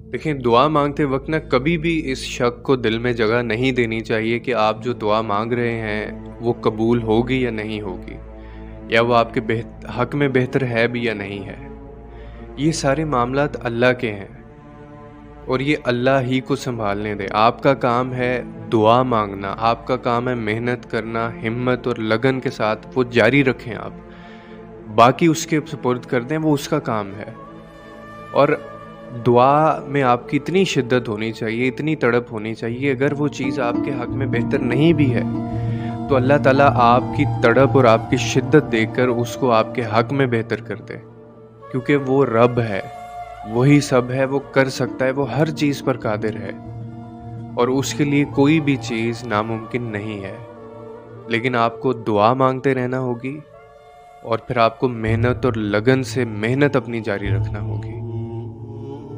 देखिए, दुआ माँगते वक़्त ना कभी भी इस शक को दिल में जगह नहीं देनी चाहिए कि आप जो दुआ माँग रहे हैं, वो कबूल होगी या नहीं होगी, या वो आपके हक़ में बेहतर है भी या नहीं है। ये सारे मामलात अल्लाह के हैं और ये अल्लाह ही को सँभालने दें। आपका काम है दुआ माँगना, आपका काम है मेहनत करना, हिम्मत और लगन के साथ वो जारी रखें आप। बाकी उसके सुपुर्द कर दें, वो उसका काम है। और दुआ में आपकी इतनी शिद्दत होनी चाहिए, इतनी तड़प होनी चाहिए, अगर वो चीज़ आपके हक़ में बेहतर नहीं भी है, तो अल्लाह ताला आपकी तड़प और आपकी शिद्दत देखकर उसको आपके हक़ में बेहतर कर दे। क्योंकि वो रब है, वही सब है, वो कर सकता है, वो हर चीज़ पर कादिर है और उसके लिए कोई भी चीज़ नामुमकिन नहीं है। लेकिन आपको दुआ माँगते रहना होगी और फिर आपको मेहनत और लगन से मेहनत अपनी जारी रखना होगी।